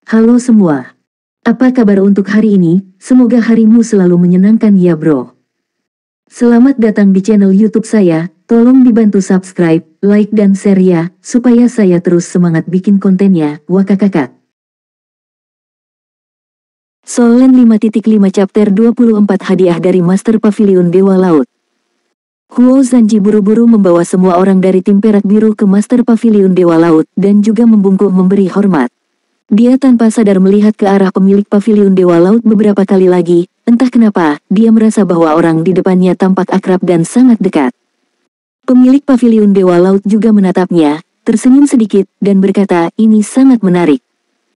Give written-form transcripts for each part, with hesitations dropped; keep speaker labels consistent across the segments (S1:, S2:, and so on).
S1: Halo semua. Apa kabar untuk hari ini? Semoga harimu selalu menyenangkan ya bro. Selamat datang di channel YouTube saya. Tolong dibantu subscribe, like dan share ya, supaya saya terus semangat bikin kontennya. Wakakakak. Solen 5.5 Chapter 24 Hadiah dari Master Pavilion Dewa Laut. Huo Zanji buru-buru membawa semua orang dari tim perak biru ke Master Pavilion Dewa Laut dan juga membungkuk memberi hormat. Dia tanpa sadar melihat ke arah pemilik pavilion Dewa Laut beberapa kali lagi, entah kenapa, dia merasa bahwa orang di depannya tampak akrab dan sangat dekat. Pemilik pavilion Dewa Laut juga menatapnya, tersenyum sedikit, dan berkata, ini sangat menarik.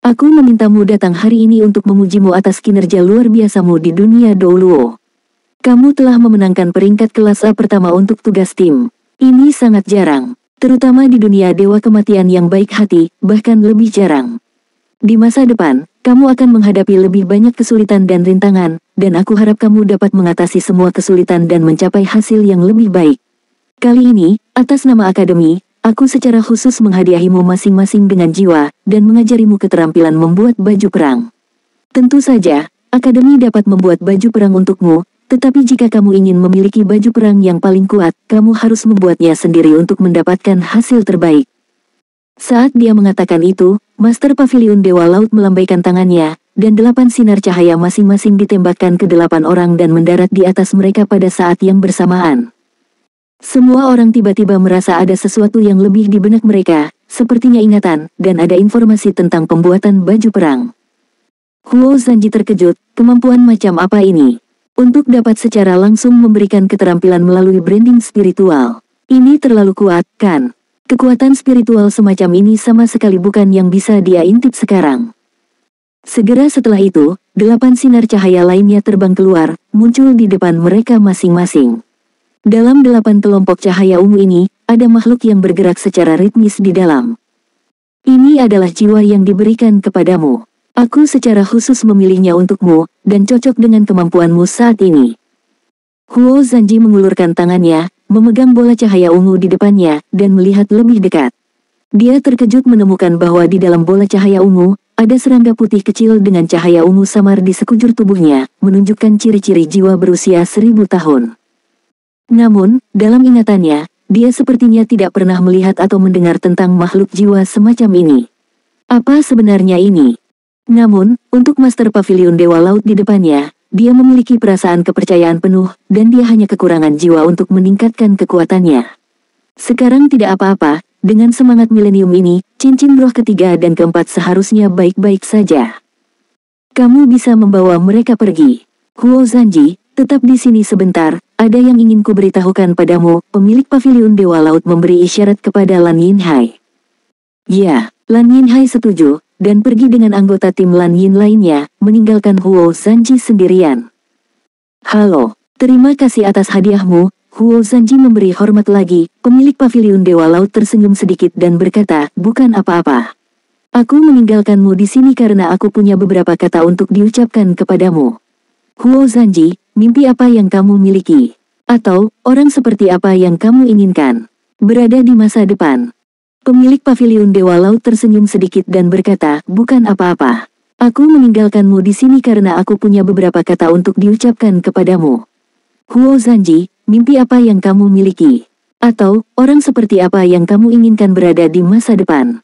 S1: Aku memintamu datang hari ini untuk memujimu atas kinerja luar biasamu di dunia Douluo. Kamu telah memenangkan peringkat kelas A pertama untuk tugas tim. Ini sangat jarang, terutama di dunia dewa kematian yang baik hati, bahkan lebih jarang. Di masa depan, kamu akan menghadapi lebih banyak kesulitan dan rintangan, dan aku harap kamu dapat mengatasi semua kesulitan dan mencapai hasil yang lebih baik. Kali ini, atas nama Akademi, aku secara khusus menghadiahimu masing-masing dengan jiwa, dan mengajarimu keterampilan membuat baju perang. Tentu saja, Akademi dapat membuat baju perang untukmu, tetapi jika kamu ingin memiliki baju perang yang paling kuat, kamu harus membuatnya sendiri untuk mendapatkan hasil terbaik. Saat dia mengatakan itu, Master Pavilion Dewa Laut melambaikan tangannya, dan 8 sinar cahaya masing-masing ditembakkan ke 8 orang dan mendarat di atas mereka pada saat yang bersamaan. Semua orang tiba-tiba merasa ada sesuatu yang lebih di benak mereka, sepertinya ingatan, dan ada informasi tentang pembuatan baju perang. Huo Zanji terkejut, kemampuan macam apa ini? Untuk dapat secara langsung memberikan keterampilan melalui branding spiritual. Ini terlalu kuat, kan? Kekuatan spiritual semacam ini sama sekali bukan yang bisa dia intip sekarang. Segera setelah itu, 8 sinar cahaya lainnya terbang keluar, muncul di depan mereka masing-masing. Dalam 8 kelompok cahaya ungu ini, ada makhluk yang bergerak secara ritmis di dalam. Ini adalah jiwa yang diberikan kepadamu. Aku secara khusus memilihnya untukmu, dan cocok dengan kemampuanmu saat ini. Huo Zanji mengulurkan tangannya, memegang bola cahaya ungu di depannya, dan melihat lebih dekat. Dia terkejut menemukan bahwa di dalam bola cahaya ungu, ada serangga putih kecil dengan cahaya ungu samar di sekujur tubuhnya, menunjukkan ciri-ciri jiwa berusia 1000 tahun. Namun, dalam ingatannya, dia sepertinya tidak pernah melihat atau mendengar tentang makhluk jiwa semacam ini. Apa sebenarnya ini? Namun, untuk Master Pavilion Dewa Laut di depannya, dia memiliki perasaan kepercayaan penuh, dan dia hanya kekurangan jiwa untuk meningkatkan kekuatannya. Sekarang tidak apa-apa, dengan semangat milenium ini, cincin roh ketiga dan keempat seharusnya baik-baik saja. Kamu bisa membawa mereka pergi. Huo Zanji, tetap di sini sebentar, ada yang ingin kuberitahukan padamu. Pemilik Pavilion Dewa Laut memberi isyarat kepada Lan Yinhai. Ya, Lan Yinhai setuju, dan pergi dengan anggota tim Lan Yin lainnya, meninggalkan Huo Zanji sendirian. Halo, terima kasih atas hadiahmu. Huo Zanji memberi hormat lagi. Pemilik Pavilion Dewa Laut tersenyum sedikit dan berkata, bukan apa-apa. Aku meninggalkanmu di sini karena aku punya beberapa kata untuk diucapkan kepadamu. Huo Zanji, mimpi apa yang kamu miliki? Atau, orang seperti apa yang kamu inginkan? Berada di masa depan. Pemilik Pavilion Dewa Laut tersenyum sedikit dan berkata, bukan apa-apa. Aku meninggalkanmu di sini karena aku punya beberapa kata untuk diucapkan kepadamu. Huo Zanji, mimpi apa yang kamu miliki? Atau, orang seperti apa yang kamu inginkan berada di masa depan?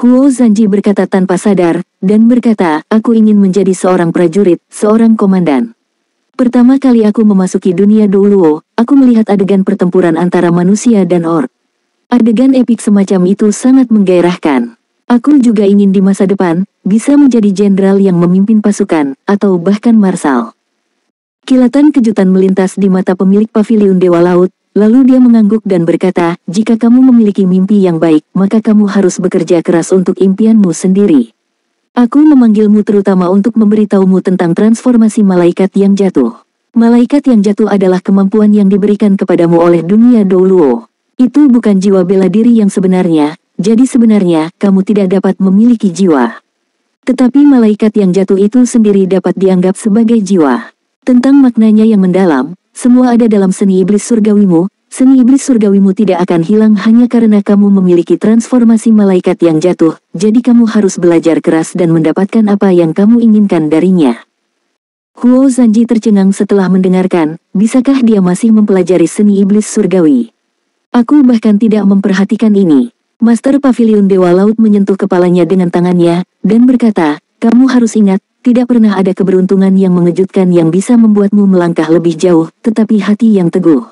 S1: Huo Zanji berkata tanpa sadar, dan berkata, aku ingin menjadi seorang prajurit, seorang komandan. Pertama kali aku memasuki dunia Douluo, aku melihat adegan pertempuran antara manusia dan orc. Adegan epik semacam itu sangat menggairahkan. Aku juga ingin di masa depan, bisa menjadi jenderal yang memimpin pasukan, atau bahkan marsal. Kilatan kejutan melintas di mata pemilik Pavilion Dewa Laut, lalu dia mengangguk dan berkata, jika kamu memiliki mimpi yang baik, maka kamu harus bekerja keras untuk impianmu sendiri. Aku memanggilmu terutama untuk memberitahumu tentang transformasi malaikat yang jatuh. Malaikat yang jatuh adalah kemampuan yang diberikan kepadamu oleh dunia Douluo. Itu bukan jiwa bela diri yang sebenarnya, jadi sebenarnya kamu tidak dapat memiliki jiwa. Tetapi malaikat yang jatuh itu sendiri dapat dianggap sebagai jiwa. Tentang maknanya yang mendalam, semua ada dalam seni iblis surgawimu, seni iblis surgawimu tidak akan hilang hanya karena kamu memiliki transformasi malaikat yang jatuh, jadi kamu harus belajar keras dan mendapatkan apa yang kamu inginkan darinya. Huo Zanji tercengang setelah mendengarkan, bisakah dia masih mempelajari seni iblis surgawi? Aku bahkan tidak memperhatikan ini. Master Pavilion Dewa Laut menyentuh kepalanya dengan tangannya, dan berkata, kamu harus ingat, tidak pernah ada keberuntungan yang mengejutkan yang bisa membuatmu melangkah lebih jauh, tetapi hati yang teguh.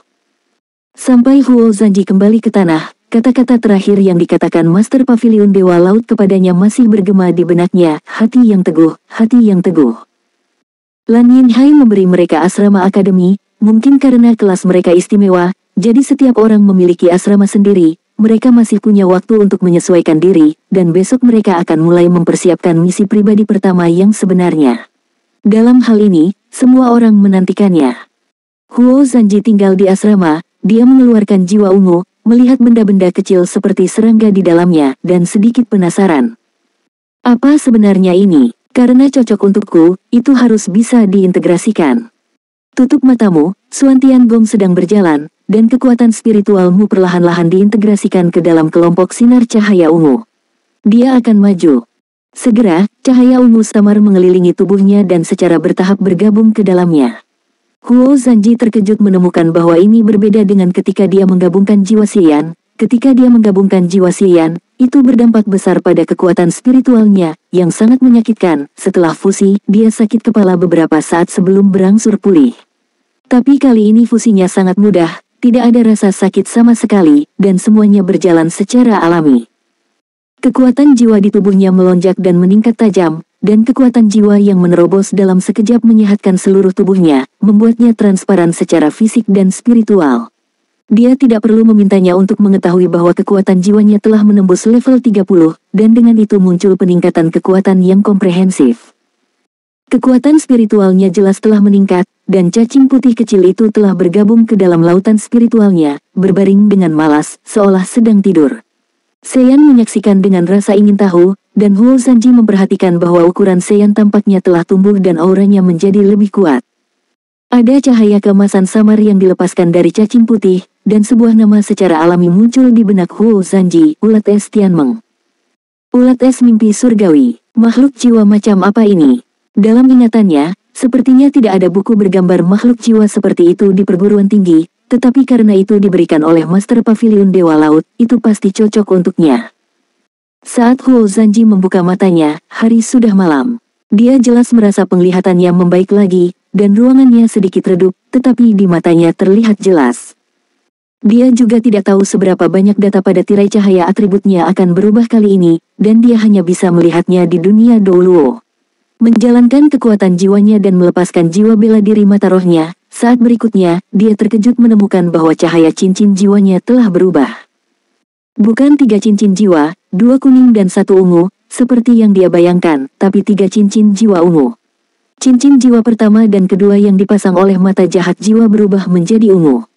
S1: Sampai Huo Zanji kembali ke tanah, kata-kata terakhir yang dikatakan Master Pavilion Dewa Laut kepadanya masih bergema di benaknya, hati yang teguh, hati yang teguh. Lan Yinhai memberi mereka asrama akademi, mungkin karena kelas mereka istimewa, jadi setiap orang memiliki asrama sendiri, mereka masih punya waktu untuk menyesuaikan diri, dan besok mereka akan mulai mempersiapkan misi pribadi pertama yang sebenarnya. Dalam hal ini, semua orang menantikannya. Huo Zanji tinggal di asrama, dia mengeluarkan jiwa ungu, melihat benda-benda kecil seperti serangga di dalamnya, dan sedikit penasaran. Apa sebenarnya ini? Karena cocok untukku, itu harus bisa diintegrasikan. Tutup matamu, Xuan Tiangong sedang berjalan, dan kekuatan spiritualmu perlahan-lahan diintegrasikan ke dalam kelompok sinar cahaya ungu. Dia akan maju. Segera, cahaya ungu samar mengelilingi tubuhnya dan secara bertahap bergabung ke dalamnya. Huo Zanji terkejut menemukan bahwa ini berbeda dengan ketika dia menggabungkan jiwa Xian. Ketika dia menggabungkan jiwa Xian, itu berdampak besar pada kekuatan spiritualnya, yang sangat menyakitkan. Setelah fusi, dia sakit kepala beberapa saat sebelum berangsur pulih. Tapi kali ini fusinya sangat mudah, tidak ada rasa sakit sama sekali, dan semuanya berjalan secara alami. Kekuatan jiwa di tubuhnya melonjak dan meningkat tajam, dan kekuatan jiwa yang menerobos dalam sekejap menyehatkan seluruh tubuhnya, membuatnya transparan secara fisik dan spiritual. Dia tidak perlu memintanya untuk mengetahui bahwa kekuatan jiwanya telah menembus level 30, dan dengan itu muncul peningkatan kekuatan yang komprehensif. Kekuatan spiritualnya jelas telah meningkat, dan cacing putih kecil itu telah bergabung ke dalam lautan spiritualnya, berbaring dengan malas, seolah sedang tidur. Seiyan menyaksikan dengan rasa ingin tahu, dan Huo Zanji memperhatikan bahwa ukuran Seiyan tampaknya telah tumbuh dan auranya menjadi lebih kuat. Ada cahaya keemasan samar yang dilepaskan dari cacing putih, dan sebuah nama secara alami muncul di benak Huo Zanji, Ulat Es Tianmeng. Ulat es mimpi surgawi, makhluk jiwa macam apa ini? Dalam ingatannya, sepertinya tidak ada buku bergambar makhluk jiwa seperti itu di perguruan tinggi, tetapi karena itu diberikan oleh Master Pavilion Dewa Laut, itu pasti cocok untuknya. Saat Huo Zanji membuka matanya, hari sudah malam. Dia jelas merasa penglihatannya membaik lagi, dan ruangannya sedikit redup, tetapi di matanya terlihat jelas. Dia juga tidak tahu seberapa banyak data pada tirai cahaya atributnya akan berubah kali ini, dan dia hanya bisa melihatnya di dunia Douluo. Menjalankan kekuatan jiwanya dan melepaskan jiwa bela diri mata rohnya, saat berikutnya, dia terkejut menemukan bahwa cahaya cincin jiwanya telah berubah. Bukan 3 cincin jiwa, 2 kuning dan 1 ungu, seperti yang dia bayangkan, tapi 3 cincin jiwa ungu. Cincin jiwa pertama dan kedua yang dipasang oleh mata jahat jiwa berubah menjadi ungu.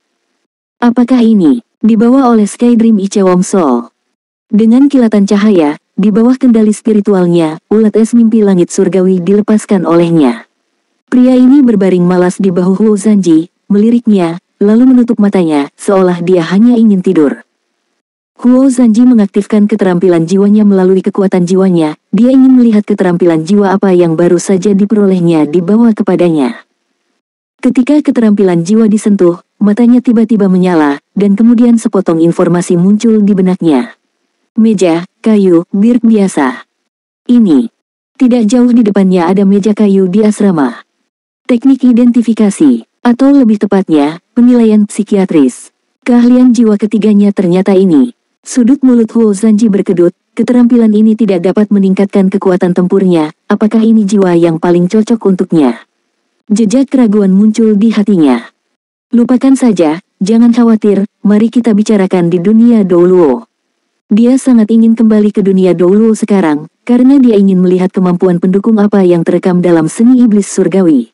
S1: Apakah ini? Dibawa oleh Sky Dream Ichewom Soul. Dengan kilatan cahaya, di bawah kendali spiritualnya, ulat es mimpi langit surgawi dilepaskan olehnya. Pria ini berbaring malas di bahu Huo Zanji, meliriknya, lalu menutup matanya, seolah dia hanya ingin tidur. Huo Zanji mengaktifkan keterampilan jiwanya melalui kekuatan jiwanya, dia ingin melihat keterampilan jiwa apa yang baru saja diperolehnya dibawa kepadanya. Ketika keterampilan jiwa disentuh, matanya tiba-tiba menyala, dan kemudian sepotong informasi muncul di benaknya. Meja, kayu, birk biasa. Ini. Tidak jauh di depannya ada meja kayu di asrama. Teknik identifikasi, atau lebih tepatnya, penilaian psikiatris. Keahlian jiwa ketiganya ternyata ini. Sudut mulut Huo Zanji berkedut, keterampilan ini tidak dapat meningkatkan kekuatan tempurnya, apakah ini jiwa yang paling cocok untuknya? Jejak keraguan muncul di hatinya. Lupakan saja, jangan khawatir, mari kita bicarakan di dunia Douluo. Dia sangat ingin kembali ke dunia Douluo sekarang, karena dia ingin melihat kemampuan pendukung apa yang terekam dalam seni iblis surgawi.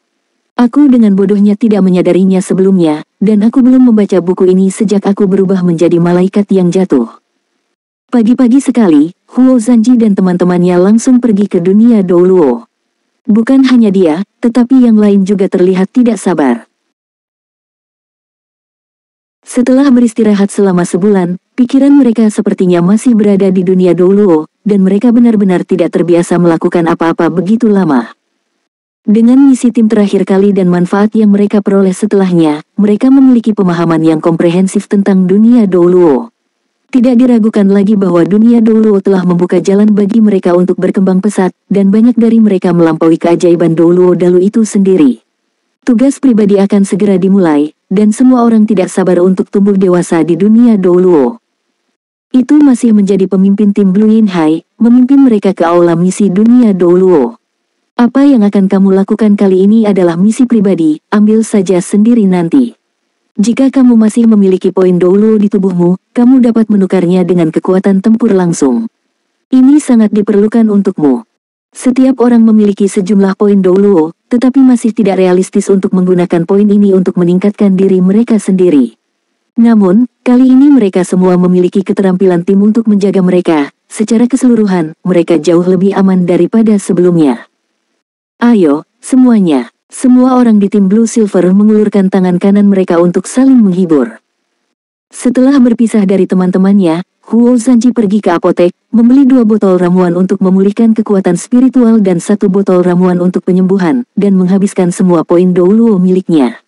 S1: Aku dengan bodohnya tidak menyadarinya sebelumnya, dan aku belum membaca buku ini sejak aku berubah menjadi malaikat yang jatuh. Pagi-pagi sekali, Huo Zanji dan teman-temannya langsung pergi ke dunia Douluo. Bukan hanya dia, tetapi yang lain juga terlihat tidak sabar. Setelah beristirahat selama sebulan, pikiran mereka sepertinya masih berada di dunia Douluo, dan mereka benar-benar tidak terbiasa melakukan apa-apa begitu lama. Dengan misi tim terakhir kali dan manfaat yang mereka peroleh setelahnya, mereka memiliki pemahaman yang komprehensif tentang dunia Douluo. Tidak diragukan lagi bahwa dunia Douluo telah membuka jalan bagi mereka untuk berkembang pesat, dan banyak dari mereka melampaui keajaiban Douluo Dalu itu sendiri. Tugas pribadi akan segera dimulai, dan semua orang tidak sabar untuk tumbuh dewasa di dunia Douluo. Itu masih menjadi pemimpin tim Blue Yin Hai, memimpin mereka ke aula misi dunia Douluo. Apa yang akan kamu lakukan kali ini adalah misi pribadi, ambil saja sendiri nanti. Jika kamu masih memiliki poin Douluo di tubuhmu, kamu dapat menukarnya dengan kekuatan tempur langsung. Ini sangat diperlukan untukmu. Setiap orang memiliki sejumlah poin Douluo, tetapi masih tidak realistis untuk menggunakan poin ini untuk meningkatkan diri mereka sendiri. Namun, kali ini mereka semua memiliki keterampilan tim untuk menjaga mereka. Secara keseluruhan, mereka jauh lebih aman daripada sebelumnya. Ayo, semuanya. Semua orang di tim Blue Silver mengulurkan tangan kanan mereka untuk saling menghibur. Setelah berpisah dari teman-temannya, Huo Zanji pergi ke apotek, membeli 2 botol ramuan untuk memulihkan kekuatan spiritual dan 1 botol ramuan untuk penyembuhan, dan menghabiskan semua poin Douluo miliknya.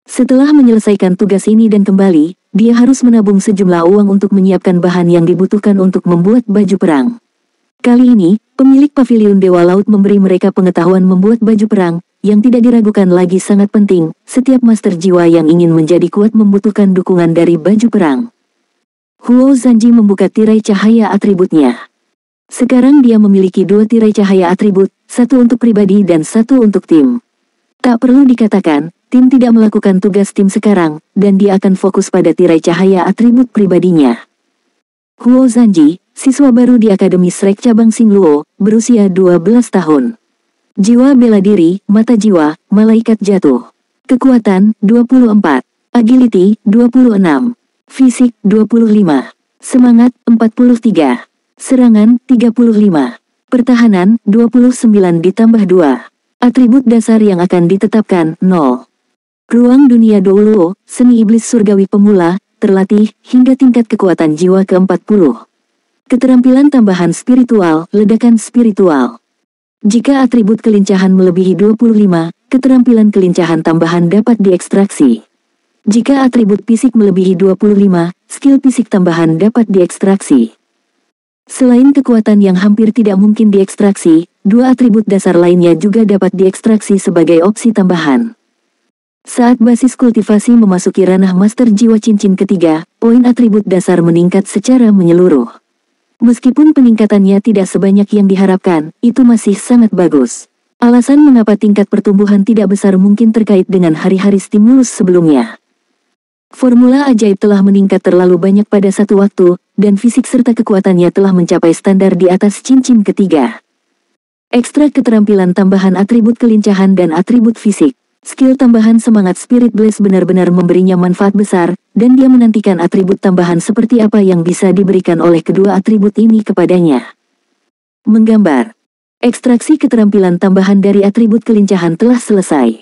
S1: Setelah menyelesaikan tugas ini dan kembali, dia harus menabung sejumlah uang untuk menyiapkan bahan yang dibutuhkan untuk membuat baju perang. Kali ini, pemilik paviliun Dewa Laut memberi mereka pengetahuan membuat baju perang, yang tidak diragukan lagi sangat penting. Setiap master jiwa yang ingin menjadi kuat membutuhkan dukungan dari baju perang. Huo Zanji membuka tirai cahaya atributnya. Sekarang dia memiliki 2 tirai cahaya atribut, 1 untuk pribadi dan 1 untuk tim. Tak perlu dikatakan, tim tidak melakukan tugas tim sekarang, dan dia akan fokus pada tirai cahaya atribut pribadinya. Huo Zanji, siswa baru di Akademi Shrek Cabang Xingluo, berusia 12 tahun. Jiwa bela diri, mata jiwa, malaikat jatuh. Kekuatan, 24. Agility, 26. Fisik, 25. Semangat, 43. Serangan, 35. Pertahanan, 29 ditambah 2. Atribut dasar yang akan ditetapkan, 0. Ruang dunia Douluo, seni iblis surgawi pemula, terlatih, hingga tingkat kekuatan jiwa ke-40. Keterampilan tambahan spiritual, ledakan spiritual. Jika atribut kelincahan melebihi 25, keterampilan kelincahan tambahan dapat diekstraksi. Jika atribut fisik melebihi 25, skill fisik tambahan dapat diekstraksi. Selain kekuatan yang hampir tidak mungkin diekstraksi, 2 atribut dasar lainnya juga dapat diekstraksi sebagai opsi tambahan. Saat basis kultivasi memasuki ranah master jiwa cincin ketiga, poin atribut dasar meningkat secara menyeluruh. Meskipun peningkatannya tidak sebanyak yang diharapkan, itu masih sangat bagus. Alasan mengapa tingkat pertumbuhan tidak besar mungkin terkait dengan hari-hari stimulus sebelumnya. Formula ajaib telah meningkat terlalu banyak pada satu waktu, dan fisik serta kekuatannya telah mencapai standar di atas cincin ketiga. Ekstra keterampilan tambahan atribut kelincahan dan atribut fisik. Skill tambahan semangat Spirit Blaze benar-benar memberinya manfaat besar, dan dia menantikan atribut tambahan seperti apa yang bisa diberikan oleh kedua atribut ini kepadanya. Menggambar. Ekstraksi keterampilan tambahan dari atribut kelincahan telah selesai.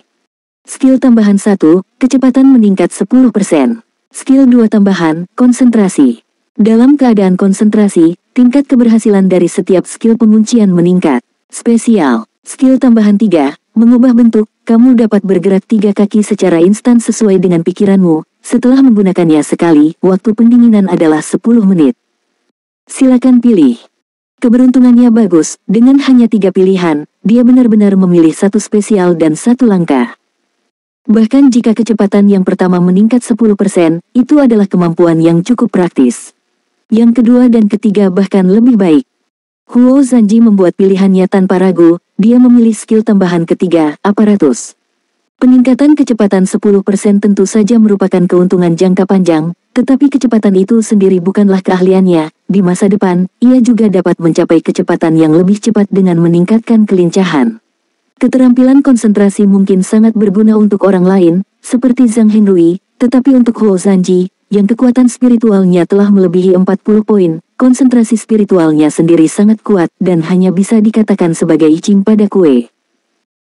S1: Skill tambahan 1, kecepatan meningkat 10%. Skill 2 tambahan, konsentrasi. Dalam keadaan konsentrasi, tingkat keberhasilan dari setiap skill penguncian meningkat. Spesial. Skill tambahan 3, mengubah bentuk. Kamu dapat bergerak 3 kaki secara instan sesuai dengan pikiranmu. Setelah menggunakannya sekali, waktu pendinginan adalah 10 menit. Silakan pilih. Keberuntungannya bagus, dengan hanya 3 pilihan, dia benar-benar memilih 1 spesial dan 1 langkah. Bahkan jika kecepatan yang pertama meningkat 10%, itu adalah kemampuan yang cukup praktis. Yang kedua dan ketiga bahkan lebih baik. Huo Zanji membuat pilihannya tanpa ragu, dia memilih skill tambahan ketiga, aparatus. Peningkatan kecepatan 10% tentu saja merupakan keuntungan jangka panjang, tetapi kecepatan itu sendiri bukanlah keahliannya. Di masa depan, ia juga dapat mencapai kecepatan yang lebih cepat dengan meningkatkan kelincahan. Keterampilan konsentrasi mungkin sangat berguna untuk orang lain, seperti Zhang Hengrui, tetapi untuk Huo Zanji, yang kekuatan spiritualnya telah melebihi 40 poin, konsentrasi spiritualnya sendiri sangat kuat dan hanya bisa dikatakan sebagai icing pada kue.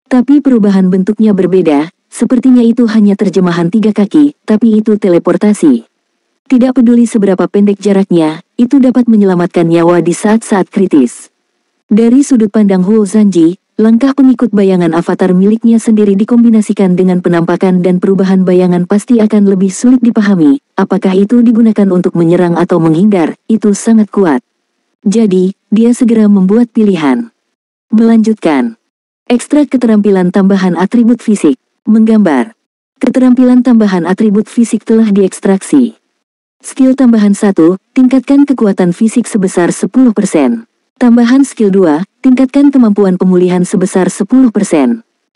S1: Tapi perubahan bentuknya berbeda, sepertinya itu hanya terjemahan 3 kaki, tapi itu teleportasi. Tidak peduli seberapa pendek jaraknya, itu dapat menyelamatkan nyawa di saat-saat kritis. Dari sudut pandang Huo Zanji, langkah pengikut bayangan avatar miliknya sendiri dikombinasikan dengan penampakan dan perubahan bayangan pasti akan lebih sulit dipahami. Apakah itu digunakan untuk menyerang atau menghindar, itu sangat kuat. Jadi, dia segera membuat pilihan. Melanjutkan. Ekstrak keterampilan tambahan atribut fisik. Menggambar. Keterampilan tambahan atribut fisik telah diekstraksi. Skill tambahan 1, tingkatkan kekuatan fisik sebesar 10%. Tambahan skill 2, tingkatkan kemampuan pemulihan sebesar 10%.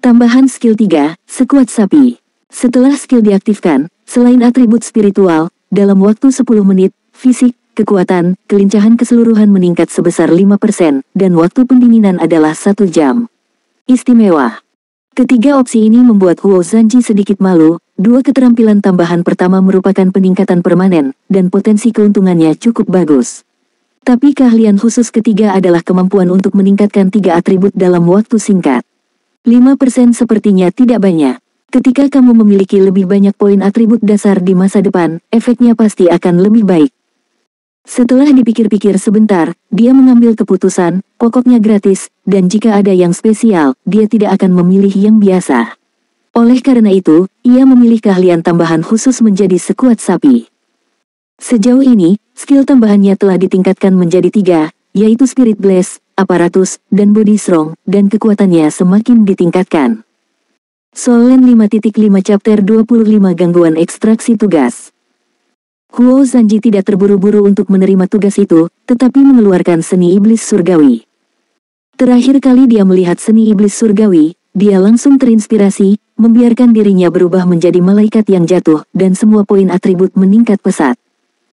S1: Tambahan skill 3, sekuat sapi. Setelah skill diaktifkan, selain atribut spiritual, dalam waktu 10 menit, fisik, kekuatan, kelincahan keseluruhan meningkat sebesar 5%, dan waktu pendinginan adalah 1 jam. Istimewa. Ketiga opsi ini membuat Huo Zanji sedikit malu. Dua keterampilan tambahan pertama merupakan peningkatan permanen, dan potensi keuntungannya cukup bagus. Tapi keahlian khusus ketiga adalah kemampuan untuk meningkatkan 3 atribut dalam waktu singkat. 5% sepertinya tidak banyak. Ketika kamu memiliki lebih banyak poin atribut dasar di masa depan, efeknya pasti akan lebih baik. Setelah dipikir-pikir sebentar, dia mengambil keputusan, pokoknya gratis, dan jika ada yang spesial, dia tidak akan memilih yang biasa. Oleh karena itu, ia memilih keahlian tambahan khusus menjadi sekuat sapi. Sejauh ini, skill tambahannya telah ditingkatkan menjadi 3, yaitu Spirit Blast, Aparatus, dan Body Strong, dan kekuatannya semakin ditingkatkan. Soul Land 5.5 Chapter 25 Gangguan ekstraksi tugas. Huo Zanji tidak terburu-buru untuk menerima tugas itu, tetapi mengeluarkan seni iblis surgawi. Terakhir kali dia melihat seni iblis surgawi, dia langsung terinspirasi, membiarkan dirinya berubah menjadi malaikat yang jatuh, dan semua poin atribut meningkat pesat.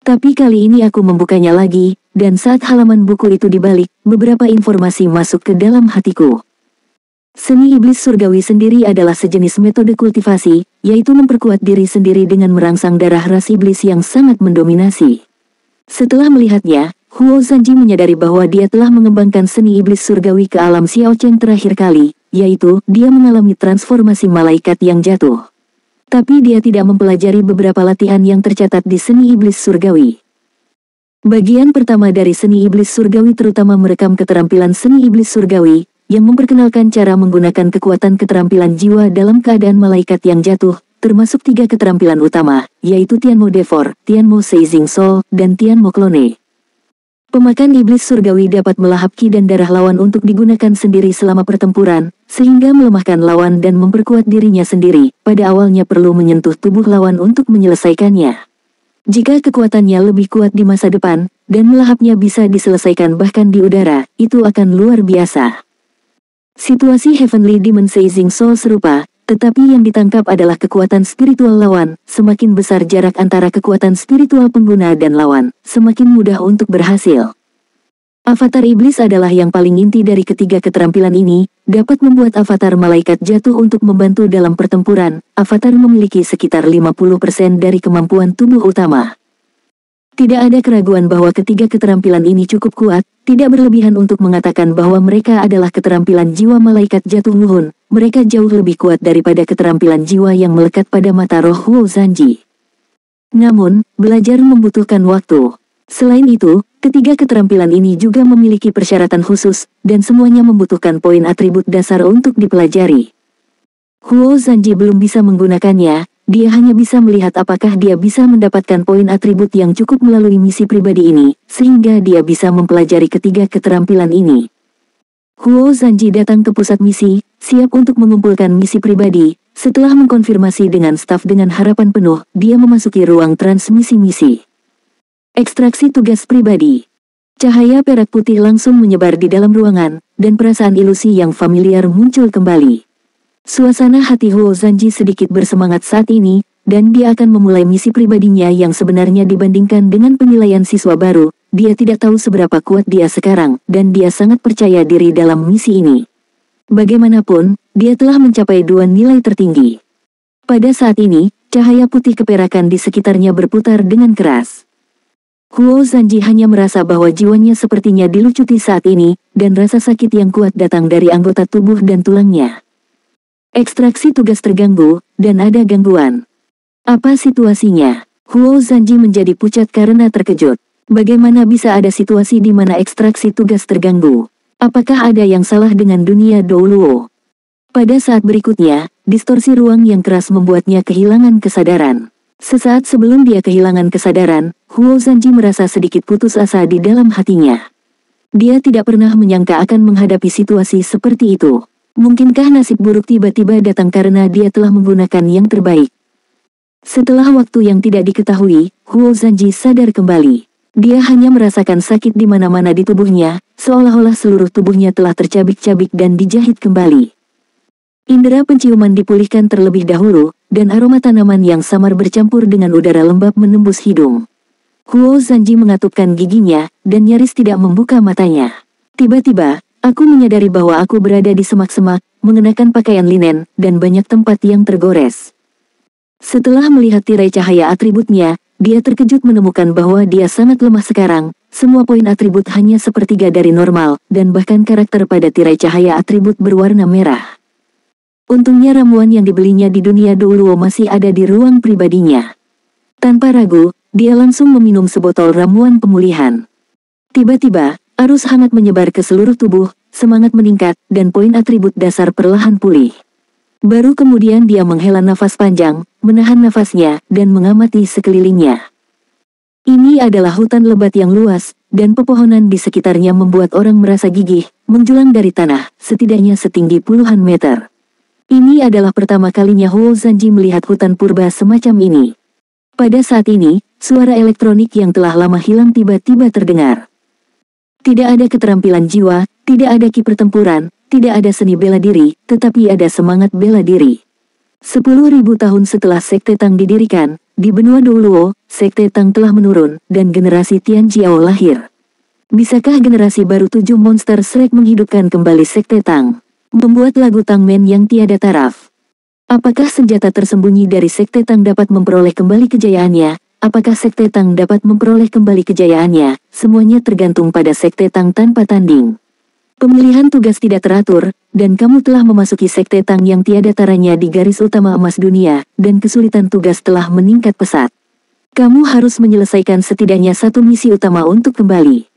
S1: Tapi kali ini aku membukanya lagi, dan saat halaman buku itu dibalik, beberapa informasi masuk ke dalam hatiku. Seni iblis surgawi sendiri adalah sejenis metode kultivasi, yaitu memperkuat diri sendiri dengan merangsang darah ras iblis yang sangat mendominasi. Setelah melihatnya, Huo Zanji menyadari bahwa dia telah mengembangkan seni iblis surgawi ke alam Xiao Cheng terakhir kali, yaitu dia mengalami transformasi malaikat yang jatuh. Tapi dia tidak mempelajari beberapa latihan yang tercatat di seni iblis surgawi. Bagian pertama dari seni iblis surgawi terutama merekam keterampilan seni iblis surgawi, yang memperkenalkan cara menggunakan kekuatan keterampilan jiwa dalam keadaan malaikat yang jatuh, termasuk 3 keterampilan utama, yaitu Tianmo Devor, Tianmo Seizing Soul, dan Tianmo Clone. Pemakan iblis surgawi dapat melahap ki dan darah lawan untuk digunakan sendiri selama pertempuran, sehingga melemahkan lawan dan memperkuat dirinya sendiri. Pada awalnya perlu menyentuh tubuh lawan untuk menyelesaikannya. Jika kekuatannya lebih kuat di masa depan, dan melahapnya bisa diselesaikan bahkan di udara, itu akan luar biasa. Situasi Heavenly Demon Seizing Soul serupa, tetapi yang ditangkap adalah kekuatan spiritual lawan. Semakin besar jarak antara kekuatan spiritual pengguna dan lawan, semakin mudah untuk berhasil. Avatar iblis adalah yang paling inti dari ketiga keterampilan ini, dapat membuat avatar malaikat jatuh untuk membantu dalam pertempuran. Avatar memiliki sekitar 50% dari kemampuan tubuh utama. Tidak ada keraguan bahwa ketiga keterampilan ini cukup kuat, tidak berlebihan untuk mengatakan bahwa mereka adalah keterampilan jiwa malaikat jatuh luhun. Mereka jauh lebih kuat daripada keterampilan jiwa yang melekat pada mata roh Huo Zanji. Namun, belajar membutuhkan waktu. Selain itu, ketiga keterampilan ini juga memiliki persyaratan khusus, dan semuanya membutuhkan poin atribut dasar untuk dipelajari. Huo Zanji belum bisa menggunakannya. Dia hanya bisa melihat apakah dia bisa mendapatkan poin atribut yang cukup melalui misi pribadi ini, sehingga dia bisa mempelajari ketiga keterampilan ini. Huo Zanji datang ke pusat misi, siap untuk mengumpulkan misi pribadi. Setelah mengkonfirmasi dengan staf dengan harapan penuh, dia memasuki ruang transmisi misi. Ekstraksi tugas pribadi. Cahaya perak putih langsung menyebar di dalam ruangan, dan perasaan ilusi yang familiar muncul kembali. Suasana hati Huo Zanji sedikit bersemangat saat ini, dan dia akan memulai misi pribadinya yang sebenarnya dibandingkan dengan penilaian siswa baru. Dia tidak tahu seberapa kuat dia sekarang, dan dia sangat percaya diri dalam misi ini. Bagaimanapun, dia telah mencapai 2 nilai tertinggi. Pada saat ini, cahaya putih keperakan di sekitarnya berputar dengan keras. Huo Zanji hanya merasa bahwa jiwanya sepertinya dilucuti saat ini, dan rasa sakit yang kuat datang dari anggota tubuh dan tulangnya. Ekstraksi tugas terganggu, dan ada gangguan. Apa situasinya? Huo Zanji menjadi pucat karena terkejut. Bagaimana bisa ada situasi di mana ekstraksi tugas terganggu? Apakah ada yang salah dengan dunia Douluo? Pada saat berikutnya, distorsi ruang yang keras membuatnya kehilangan kesadaran. Sesaat sebelum dia kehilangan kesadaran, Huo Zanji merasa sedikit putus asa di dalam hatinya. Dia tidak pernah menyangka akan menghadapi situasi seperti itu. Mungkinkah nasib buruk tiba-tiba datang karena dia telah menggunakan yang terbaik? Setelah waktu yang tidak diketahui, Huo Zanji sadar kembali. Dia hanya merasakan sakit di mana-mana di tubuhnya, seolah-olah seluruh tubuhnya telah tercabik-cabik dan dijahit kembali. Indera penciuman dipulihkan terlebih dahulu, dan aroma tanaman yang samar bercampur dengan udara lembab menembus hidung. Huo Zanji mengatupkan giginya, dan nyaris tidak membuka matanya. Tiba-tiba, aku menyadari bahwa aku berada di semak-semak, mengenakan pakaian linen, dan banyak tempat yang tergores. Setelah melihat tirai cahaya atributnya, dia terkejut menemukan bahwa dia sangat lemah sekarang. Semua poin atribut hanya sepertiga dari normal, dan bahkan karakter pada tirai cahaya atribut berwarna merah. Untungnya ramuan yang dibelinya di dunia Douluo masih ada di ruang pribadinya. Tanpa ragu, dia langsung meminum sebotol ramuan pemulihan. Tiba-tiba, arus hangat menyebar ke seluruh tubuh, semangat meningkat, dan poin atribut dasar perlahan pulih. Baru kemudian dia menghela nafas panjang, menahan nafasnya, dan mengamati sekelilingnya. Ini adalah hutan lebat yang luas, dan pepohonan di sekitarnya membuat orang merasa gigih, menjulang dari tanah, setidaknya setinggi puluhan meter. Ini adalah pertama kalinya Huo Zanji melihat hutan purba semacam ini. Pada saat ini, suara elektronik yang telah lama hilang tiba-tiba terdengar. Tidak ada keterampilan jiwa, tidak ada ki pertempuran, tidak ada seni bela diri, tetapi ada semangat bela diri. 10.000 tahun setelah Sekte Tang didirikan, di benua Douluo, Sekte Tang telah menurun, dan generasi Tian Jiao lahir. Bisakah generasi baru 7 monster Shrek menghidupkan kembali Sekte Tang? Membuat lagu Tangmen yang tiada taraf. Apakah senjata tersembunyi dari Sekte Tang dapat memperoleh kembali kejayaannya? Apakah Sekte Tang dapat memperoleh kembali kejayaannya? Semuanya tergantung pada Sekte Tang tanpa tanding. Pemilihan tugas tidak teratur, dan kamu telah memasuki Sekte Tang yang tiada taranya di garis utama emas dunia, dan kesulitan tugas telah meningkat pesat. Kamu harus menyelesaikan setidaknya satu misi utama untuk kembali.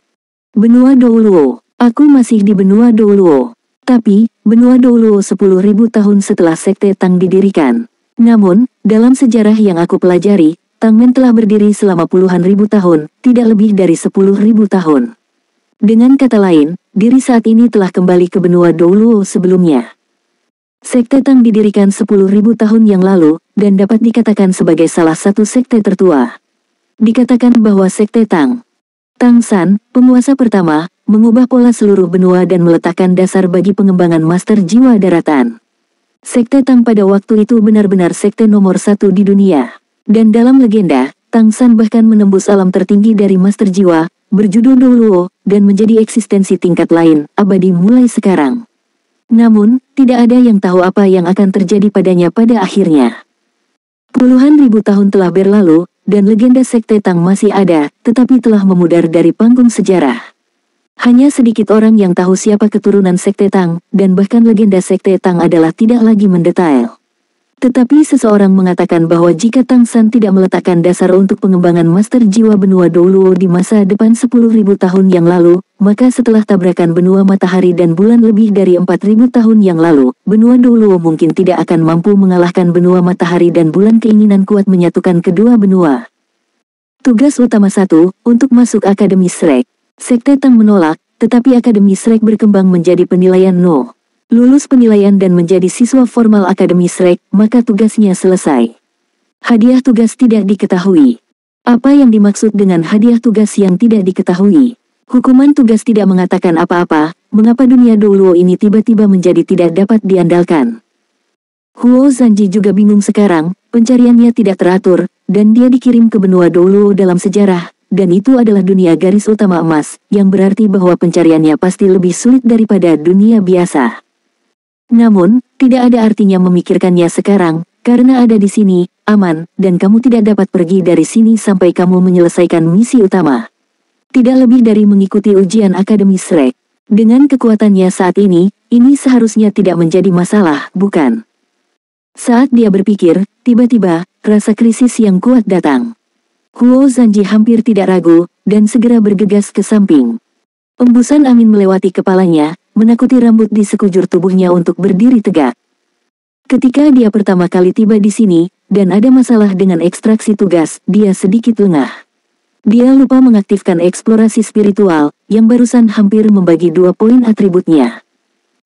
S1: Benua Douluo. Aku masih di benua Douluo. Tapi, benua Douluo 10.000 tahun setelah Sekte Tang didirikan. Namun, dalam sejarah yang aku pelajari, Tangmen telah berdiri selama puluhan ribu tahun, tidak lebih dari 10.000 tahun. Dengan kata lain, diri saat ini telah kembali ke benua Douluo sebelumnya. Sekte Tang didirikan 10.000 tahun yang lalu, dan dapat dikatakan sebagai salah satu sekte tertua. Dikatakan bahwa Sekte Tang San, penguasa pertama, mengubah pola seluruh benua dan meletakkan dasar bagi pengembangan master jiwa daratan. Sekte Tang pada waktu itu benar-benar sekte nomor 1 di dunia. Dan dalam legenda, Tang San bahkan menembus alam tertinggi dari master jiwa, berjudul Douluo, dan menjadi eksistensi tingkat lain, abadi mulai sekarang. Namun, tidak ada yang tahu apa yang akan terjadi padanya pada akhirnya. Puluhan ribu tahun telah berlalu, dan legenda Sekte Tang masih ada, tetapi telah memudar dari panggung sejarah. Hanya sedikit orang yang tahu siapa keturunan Sekte Tang, dan bahkan legenda Sekte Tang adalah tidak lagi mendetail. Tetapi seseorang mengatakan bahwa jika Tang San tidak meletakkan dasar untuk pengembangan master jiwa benua Douluo di masa depan 10.000 tahun yang lalu, maka setelah tabrakan benua matahari dan bulan lebih dari 4.000 tahun yang lalu, benua Douluo mungkin tidak akan mampu mengalahkan benua matahari dan bulan. Keinginan kuat menyatukan kedua benua. Tugas utama 1, untuk masuk Akademi Shrek. Sekte Tang menolak, tetapi Akademi Shrek berkembang menjadi penilaian No. Lulus penilaian dan menjadi siswa formal Akademi Shrek, maka tugasnya selesai. Hadiah tugas tidak diketahui. Apa yang dimaksud dengan hadiah tugas yang tidak diketahui? Hukuman tugas tidak mengatakan apa-apa, mengapa dunia Douluo ini tiba-tiba menjadi tidak dapat diandalkan? Huo Zanji juga bingung sekarang, pencariannya tidak teratur, dan dia dikirim ke benua Douluo dalam sejarah, dan itu adalah dunia garis utama emas, yang berarti bahwa pencariannya pasti lebih sulit daripada dunia biasa. Namun, tidak ada artinya memikirkannya sekarang, karena ada di sini, aman, dan kamu tidak dapat pergi dari sini sampai kamu menyelesaikan misi utama. Tidak lebih dari mengikuti ujian Akademi Shrek. Dengan kekuatannya saat ini seharusnya tidak menjadi masalah, bukan? Saat dia berpikir, tiba-tiba, rasa krisis yang kuat datang. Huo Zanji hampir tidak ragu, dan segera bergegas ke samping. Embusan angin melewati kepalanya, menakuti rambut di sekujur tubuhnya untuk berdiri tegak. Ketika dia pertama kali tiba di sini, dan ada masalah dengan ekstraksi tugas, dia sedikit lengah. Dia lupa mengaktifkan eksplorasi spiritual, yang barusan hampir membagi 2 poin atributnya.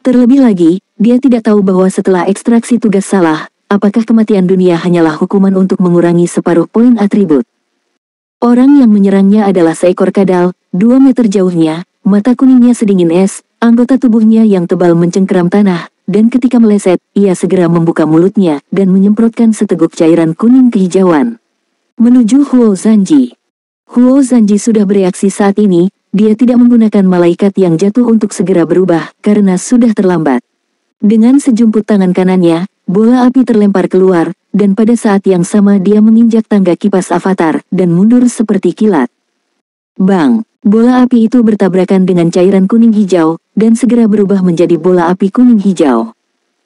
S1: Terlebih lagi, dia tidak tahu bahwa setelah ekstraksi tugas salah, apakah kematian dunia hanyalah hukuman untuk mengurangi separuh poin atribut. Orang yang menyerangnya adalah seekor kadal, 2 meter jauhnya, mata kuningnya sedingin es, anggota tubuhnya yang tebal mencengkeram tanah, dan ketika meleset, ia segera membuka mulutnya, dan menyemprotkan seteguk cairan kuning kehijauan menuju Huo Zanji. Huo Zanji sudah bereaksi saat ini, dia tidak menggunakan malaikat yang jatuh untuk segera berubah, karena sudah terlambat. Dengan sejumput tangan kanannya, bola api terlempar keluar, dan pada saat yang sama dia menginjak tangga kipas avatar, dan mundur seperti kilat. Bang! Bola api itu bertabrakan dengan cairan kuning hijau, dan segera berubah menjadi bola api kuning hijau.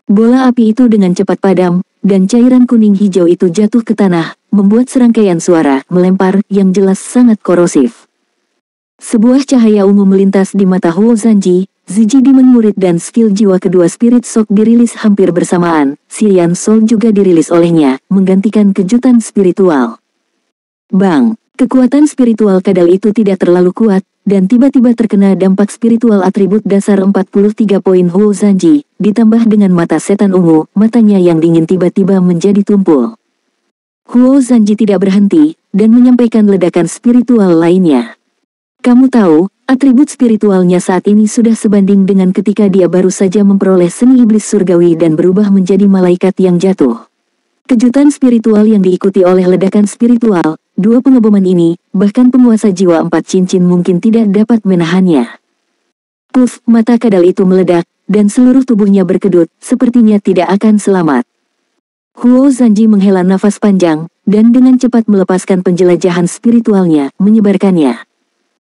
S1: Bola api itu dengan cepat padam, dan cairan kuning hijau itu jatuh ke tanah, membuat serangkaian suara melempar yang jelas sangat korosif. Sebuah cahaya ungu melintas di mata Huo Zanji, Ziji Demon murid dan skill jiwa kedua Spirit Shock dirilis hampir bersamaan, Xilian Soul juga dirilis olehnya, menggantikan kejutan spiritual. Bang! Kekuatan spiritual kadal itu tidak terlalu kuat, dan tiba-tiba terkena dampak spiritual atribut dasar 43 poin Huo Zanji, ditambah dengan mata setan ungu, matanya yang dingin tiba-tiba menjadi tumpul. Huo Zanji tidak berhenti, dan menyampaikan ledakan spiritual lainnya. Kamu tahu, atribut spiritualnya saat ini sudah sebanding dengan ketika dia baru saja memperoleh seni iblis surgawi dan berubah menjadi malaikat yang jatuh. Kejutan spiritual yang diikuti oleh ledakan spiritual, 2 pengeboman ini, bahkan penguasa jiwa 4 cincin mungkin tidak dapat menahannya. Puff, mata kadal itu meledak, dan seluruh tubuhnya berkedut, sepertinya tidak akan selamat. Huo Zanji menghela nafas panjang, dan dengan cepat melepaskan penjelajahan spiritualnya, menyebarkannya.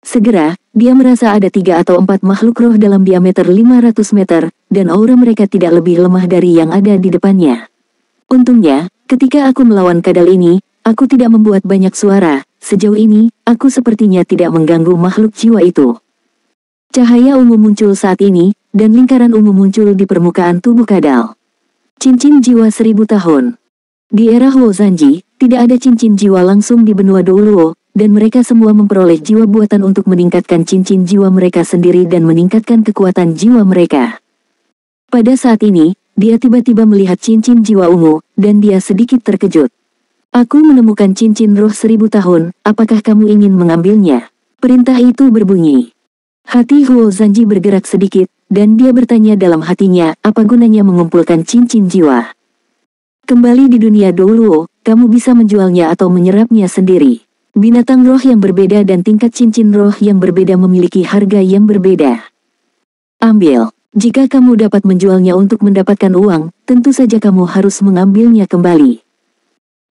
S1: Segera, dia merasa ada 3 atau 4 makhluk roh dalam diameter 500 meter, dan aura mereka tidak lebih lemah dari yang ada di depannya. Untungnya, ketika aku melawan kadal ini, aku tidak membuat banyak suara. Sejauh ini, aku sepertinya tidak mengganggu makhluk jiwa itu. Cahaya ungu muncul saat ini, dan lingkaran ungu muncul di permukaan tubuh kadal. Cincin jiwa 1000 tahun. Di era Huo Zanji, tidak ada cincin jiwa langsung di benua Douluo, dan mereka semua memperoleh jiwa buatan untuk meningkatkan cincin jiwa mereka sendiri dan meningkatkan kekuatan jiwa mereka. Pada saat ini, dia tiba-tiba melihat cincin jiwa ungu, dan dia sedikit terkejut. Aku menemukan cincin roh 1000 tahun, apakah kamu ingin mengambilnya? Perintah itu berbunyi. Hati Huo Zanji bergerak sedikit, dan dia bertanya dalam hatinya, apa gunanya mengumpulkan cincin jiwa? Kembali di dunia Douluo, kamu bisa menjualnya atau menyerapnya sendiri. Binatang roh yang berbeda dan tingkat cincin roh yang berbeda memiliki harga yang berbeda. Ambil. Jika kamu dapat menjualnya untuk mendapatkan uang, tentu saja kamu harus mengambilnya kembali.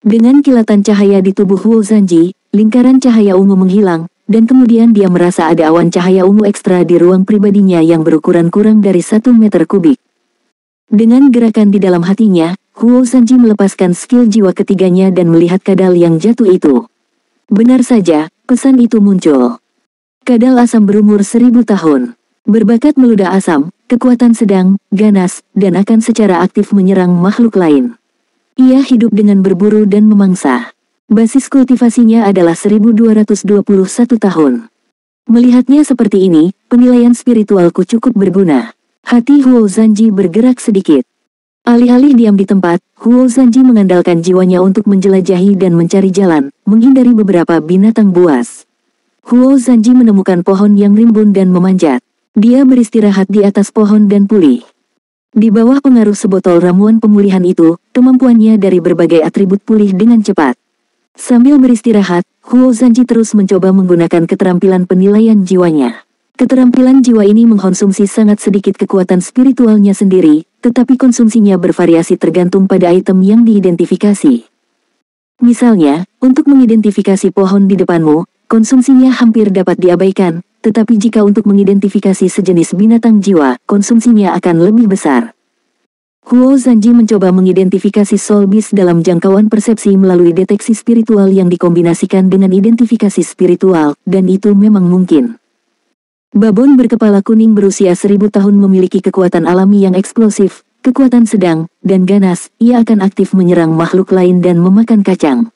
S1: Dengan kilatan cahaya di tubuh Huo Zanji, lingkaran cahaya ungu menghilang, dan kemudian dia merasa ada awan cahaya ungu ekstra di ruang pribadinya yang berukuran kurang dari 1 meter kubik. Dengan gerakan di dalam hatinya, Huo Zanji melepaskan skill jiwa ketiganya dan melihat kadal yang jatuh itu. Benar saja, pesan itu muncul. Kadal asam berumur 1000 tahun. Berbakat meludah asam, kekuatan sedang, ganas, dan akan secara aktif menyerang makhluk lain. Ia hidup dengan berburu dan memangsa. Basis kultivasinya adalah 1221 tahun. Melihatnya seperti ini, penilaian spiritualku cukup berguna. Hati Huo Zanji bergerak sedikit. Alih-alih diam di tempat, Huo Zanji mengandalkan jiwanya untuk menjelajahi dan mencari jalan, menghindari beberapa binatang buas. Huo Zanji menemukan pohon yang rimbun dan memanjat. Dia beristirahat di atas pohon dan pulih. Di bawah pengaruh sebotol ramuan pemulihan itu, kemampuannya dari berbagai atribut pulih dengan cepat. Sambil beristirahat, Huo Zanji terus mencoba menggunakan keterampilan penilaian jiwanya. Keterampilan jiwa ini mengkonsumsi sangat sedikit kekuatan spiritualnya sendiri, tetapi konsumsinya bervariasi tergantung pada item yang diidentifikasi. Misalnya, untuk mengidentifikasi pohon di depanmu, konsumsinya hampir dapat diabaikan, tetapi jika untuk mengidentifikasi sejenis binatang jiwa, konsumsinya akan lebih besar. Huo Zanji mencoba mengidentifikasi Soul Beast dalam jangkauan persepsi melalui deteksi spiritual yang dikombinasikan dengan identifikasi spiritual, dan itu memang mungkin. Babon berkepala kuning berusia 1000 tahun memiliki kekuatan alami yang eksplosif, kekuatan sedang, dan ganas. Ia akan aktif menyerang makhluk lain dan memakan kacang.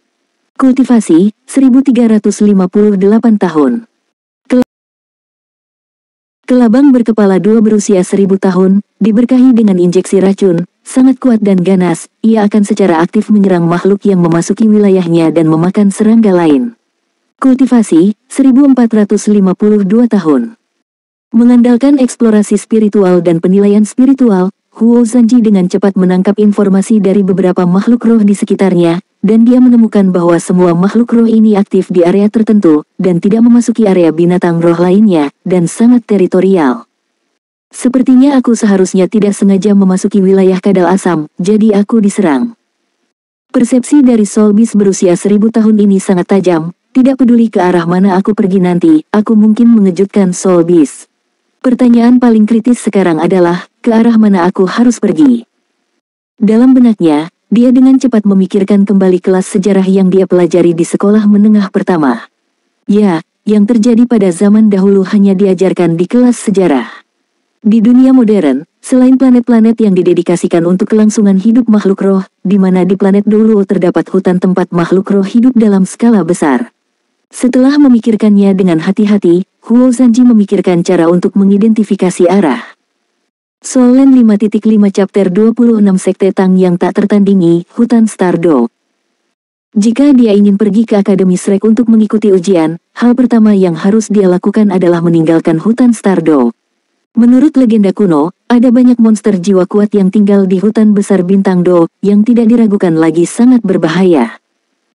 S1: Kultivasi, 1358 tahun. Kelabang berkepala dua berusia 1000 tahun, diberkahi dengan injeksi racun, sangat kuat dan ganas. Ia akan secara aktif menyerang makhluk yang memasuki wilayahnya dan memakan serangga lain. Kultivasi, 1452 tahun. Mengandalkan eksplorasi spiritual dan penilaian spiritual, Huo Zanji dengan cepat menangkap informasi dari beberapa makhluk roh di sekitarnya, dan dia menemukan bahwa semua makhluk roh ini aktif di area tertentu, dan tidak memasuki area binatang roh lainnya, dan sangat teritorial. Sepertinya aku seharusnya tidak sengaja memasuki wilayah kadal asam, jadi aku diserang. Persepsi dari Soul Beast berusia 1000 tahun ini sangat tajam, tidak peduli ke arah mana aku pergi nanti, aku mungkin mengejutkan Soul Beast. Pertanyaan paling kritis sekarang adalah, ke arah mana aku harus pergi? Dalam benaknya, dia dengan cepat memikirkan kembali kelas sejarah yang dia pelajari di sekolah menengah pertama. Ya, yang terjadi pada zaman dahulu hanya diajarkan di kelas sejarah. Di dunia modern, selain planet-planet yang didedikasikan untuk kelangsungan hidup makhluk roh, di mana di planet dulu terdapat hutan tempat makhluk roh hidup dalam skala besar. Setelah memikirkannya dengan hati-hati, Huo Zanji memikirkan cara untuk mengidentifikasi arah. Solen 5.5 Chapter 26 Sekte Tang yang tak tertandingi, Hutan Stardo. Jika dia ingin pergi ke Akademi Shrek untuk mengikuti ujian, hal pertama yang harus dia lakukan adalah meninggalkan Hutan Stardo. Menurut legenda kuno, ada banyak monster jiwa kuat yang tinggal di hutan besar bintang Do, yang tidak diragukan lagi sangat berbahaya.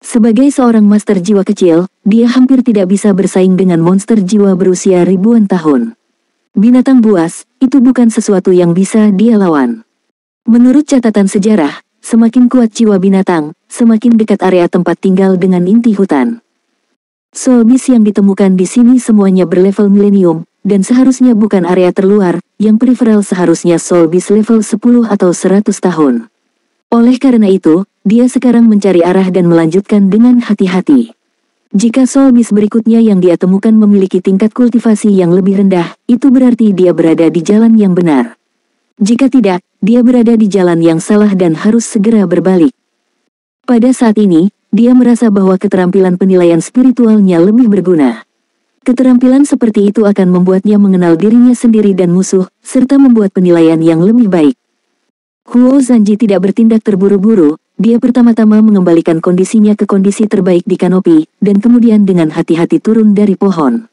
S1: Sebagai seorang master jiwa kecil, dia hampir tidak bisa bersaing dengan monster jiwa berusia ribuan tahun. Binatang buas, itu bukan sesuatu yang bisa dia lawan. Menurut catatan sejarah, semakin kuat jiwa binatang, semakin dekat area tempat tinggal dengan inti hutan. Soul Beast yang ditemukan di sini semuanya berlevel milenium, dan seharusnya bukan area terluar, yang peripheral seharusnya Soul Beast level 10 atau 100 tahun. Oleh karena itu, dia sekarang mencari arah dan melanjutkan dengan hati-hati. Jika Soul Beast berikutnya yang dia temukan memiliki tingkat kultivasi yang lebih rendah, itu berarti dia berada di jalan yang benar. Jika tidak, dia berada di jalan yang salah dan harus segera berbalik. Pada saat ini, dia merasa bahwa keterampilan penilaian spiritualnya lebih berguna. Keterampilan seperti itu akan membuatnya mengenal dirinya sendiri dan musuh, serta membuat penilaian yang lebih baik. Huo Zanji tidak bertindak terburu-buru. Dia pertama-tama mengembalikan kondisinya ke kondisi terbaik di kanopi, dan kemudian dengan hati-hati turun dari pohon.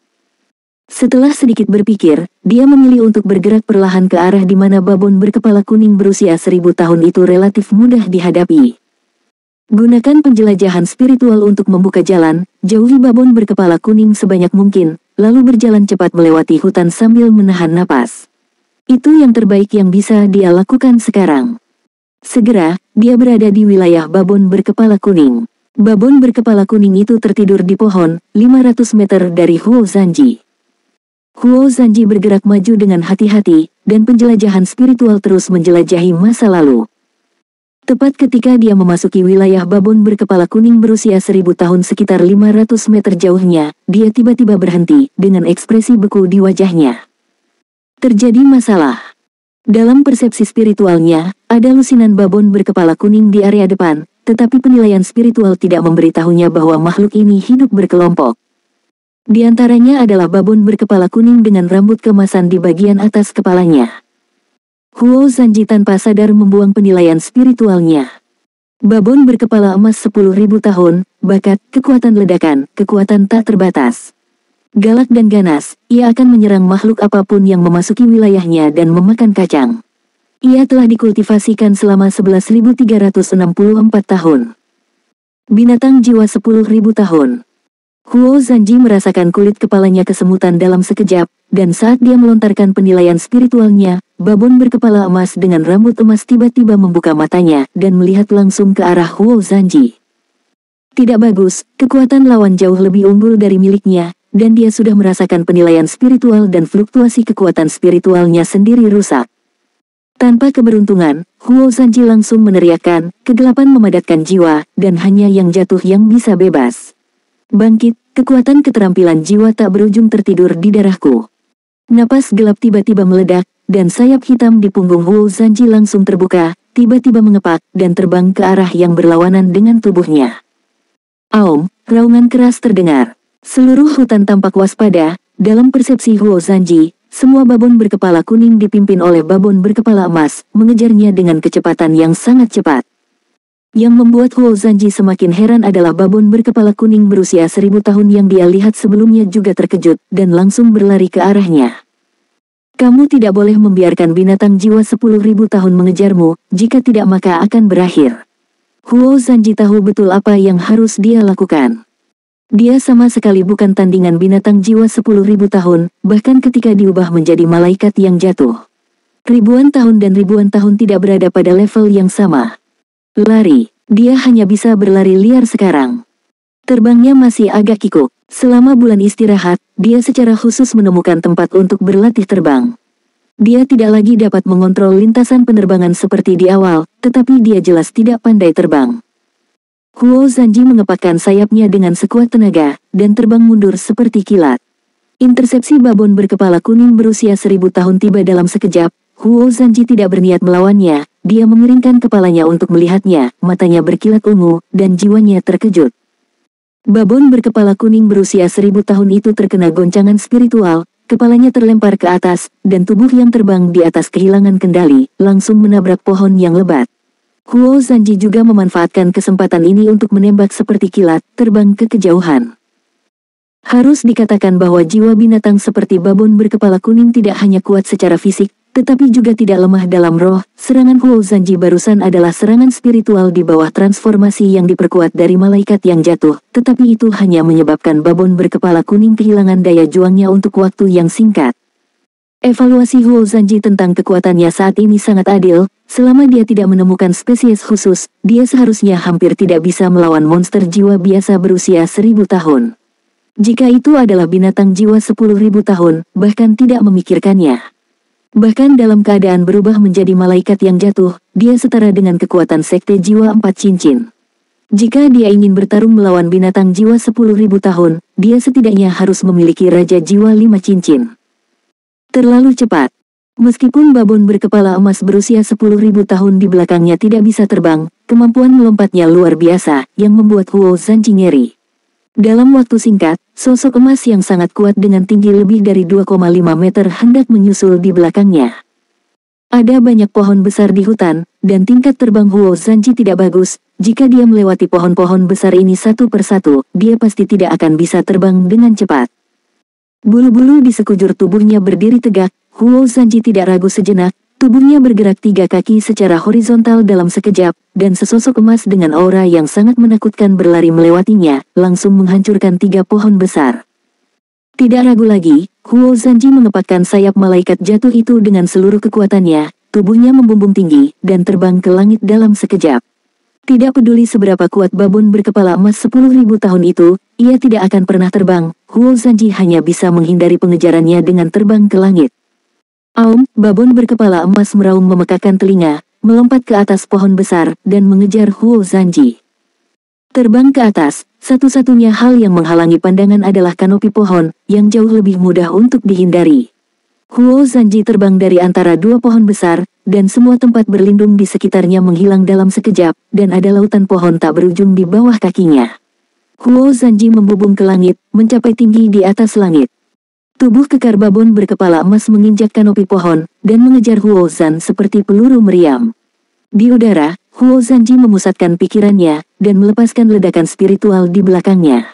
S1: Setelah sedikit berpikir, dia memilih untuk bergerak perlahan ke arah di mana babon berkepala kuning berusia 1000 tahun itu relatif mudah dihadapi. Gunakan penjelajahan spiritual untuk membuka jalan, jauhi babon berkepala kuning sebanyak mungkin, lalu berjalan cepat melewati hutan sambil menahan napas. Itu yang terbaik yang bisa dia lakukan sekarang. Segera, dia berada di wilayah babon berkepala kuning. Babon berkepala kuning itu tertidur di pohon, 500 meter dari Huo Zanji. Huo Zanji bergerak maju dengan hati-hati, dan penjelajahan spiritual terus menjelajahi masa lalu. Tepat ketika dia memasuki wilayah babon berkepala kuning berusia 1000 tahun sekitar 500 meter jauhnya, dia tiba-tiba berhenti, dengan ekspresi beku di wajahnya. Terjadi masalah. Dalam persepsi spiritualnya, ada lusinan babon berkepala kuning di area depan, tetapi penilaian spiritual tidak memberitahunya bahwa makhluk ini hidup berkelompok. Di antaranya adalah babon berkepala kuning dengan rambut kemasan di bagian atas kepalanya. Huo Zanji tanpa sadar membuang penilaian spiritualnya. Babon berkepala emas 10.000 tahun, bakat, kekuatan ledakan, kekuatan tak terbatas. Galak dan ganas, ia akan menyerang makhluk apapun yang memasuki wilayahnya dan memakan kacang. Ia telah dikultivasikan selama 11.364 tahun. Binatang jiwa 10.000 tahun. Huo Zanji merasakan kulit kepalanya kesemutan dalam sekejap, dan saat dia melontarkan penilaian spiritualnya, babon berkepala emas dengan rambut emas tiba-tiba membuka matanya dan melihat langsung ke arah Huo Zanji. Tidak bagus, kekuatan lawan jauh lebih unggul dari miliknya, dan dia sudah merasakan penilaian spiritual dan fluktuasi kekuatan spiritualnya sendiri rusak. Tanpa keberuntungan, Huo Zanji langsung meneriakkan, kegelapan memadatkan jiwa, dan hanya yang jatuh yang bisa bebas. Bangkit, kekuatan keterampilan jiwa tak berujung tertidur di darahku. Napas gelap tiba-tiba meledak, dan sayap hitam di punggung Huo Zanji langsung terbuka, tiba-tiba mengepak, dan terbang ke arah yang berlawanan dengan tubuhnya. Aum, raungan keras terdengar. Seluruh hutan tampak waspada, dalam persepsi Huo Zanji. Semua babon berkepala kuning dipimpin oleh babon berkepala emas, mengejarnya dengan kecepatan yang sangat cepat. Yang membuat Huo Zanji semakin heran adalah babon berkepala kuning berusia 1000 tahun yang dia lihat sebelumnya juga terkejut, dan langsung berlari ke arahnya. Kamu tidak boleh membiarkan binatang jiwa 10.000 tahun mengejarmu, jika tidak maka akan berakhir. Huo Zanji tahu betul apa yang harus dia lakukan. Dia sama sekali bukan tandingan binatang jiwa 10.000 tahun, bahkan ketika diubah menjadi malaikat yang jatuh. Ribuan tahun dan ribuan tahun tidak berada pada level yang sama. Lari, dia hanya bisa berlari liar sekarang. Terbangnya masih agak kikuk. Selama bulan istirahat, dia secara khusus menemukan tempat untuk berlatih terbang. Dia tidak lagi dapat mengontrol lintasan penerbangan seperti di awal, tetapi dia jelas tidak pandai terbang. Huo Zanji mengepakkan sayapnya dengan sekuat tenaga, dan terbang mundur seperti kilat. Intersepsi babon berkepala kuning berusia 1000 tahun tiba dalam sekejap. Huo Zanji tidak berniat melawannya, dia mengiringkan kepalanya untuk melihatnya, matanya berkilat ungu, dan jiwanya terkejut. Babon berkepala kuning berusia 1000 tahun itu terkena goncangan spiritual, kepalanya terlempar ke atas, dan tubuh yang terbang di atas kehilangan kendali, langsung menabrak pohon yang lebat. Huo Zanji juga memanfaatkan kesempatan ini untuk menembak seperti kilat, terbang ke kejauhan. Harus dikatakan bahwa jiwa binatang seperti babon berkepala kuning tidak hanya kuat secara fisik, tetapi juga tidak lemah dalam roh. Serangan Huo Zanji barusan adalah serangan spiritual di bawah transformasi yang diperkuat dari malaikat yang jatuh, tetapi itu hanya menyebabkan babon berkepala kuning kehilangan daya juangnya untuk waktu yang singkat. Evaluasi Huo Zanji tentang kekuatannya saat ini sangat adil. Selama dia tidak menemukan spesies khusus, dia seharusnya hampir tidak bisa melawan monster jiwa biasa berusia 1000 tahun. Jika itu adalah binatang jiwa 10.000 tahun, bahkan tidak memikirkannya. Bahkan dalam keadaan berubah menjadi malaikat yang jatuh, dia setara dengan kekuatan sekte jiwa 4 cincin. Jika dia ingin bertarung melawan binatang jiwa 10.000 tahun, dia setidaknya harus memiliki raja jiwa 5 cincin. Terlalu cepat. Meskipun babon berkepala emas berusia 10.000 tahun di belakangnya tidak bisa terbang, kemampuan melompatnya luar biasa, yang membuat Huo Zanji ngeri. Dalam waktu singkat, sosok emas yang sangat kuat dengan tinggi lebih dari 2,5 meter hendak menyusul di belakangnya. Ada banyak pohon besar di hutan, dan tingkat terbang Huo Zanji tidak bagus. Jika dia melewati pohon-pohon besar ini satu persatu, dia pasti tidak akan bisa terbang dengan cepat. Bulu-bulu di sekujur tubuhnya berdiri tegak. Huo Zanji tidak ragu sejenak, tubuhnya bergerak 3 kaki secara horizontal dalam sekejap, dan sesosok emas dengan aura yang sangat menakutkan berlari melewatinya, langsung menghancurkan 3 pohon besar. Tidak ragu lagi, Huo Zanji mengepakkan sayap malaikat jatuh itu dengan seluruh kekuatannya, tubuhnya membumbung tinggi, dan terbang ke langit dalam sekejap. Tidak peduli seberapa kuat babon berkepala emas 10.000 tahun itu, ia tidak akan pernah terbang. Huo Zanji hanya bisa menghindari pengejarannya dengan terbang ke langit. Aum, babon berkepala emas meraung memekakkan telinga, melompat ke atas pohon besar, dan mengejar Huo Zanji. Terbang ke atas, satu-satunya hal yang menghalangi pandangan adalah kanopi pohon, yang jauh lebih mudah untuk dihindari. Huo Zanji terbang dari antara 2 pohon besar, dan semua tempat berlindung di sekitarnya menghilang dalam sekejap, dan ada lautan pohon tak berujung di bawah kakinya. Huo Zanji membubung ke langit, mencapai tinggi di atas langit. Tubuh kekar babon berkepala emas menginjak kanopi pohon, dan mengejar Huo Zan seperti peluru meriam. Di udara, Huo Zanji memusatkan pikirannya, dan melepaskan ledakan spiritual di belakangnya.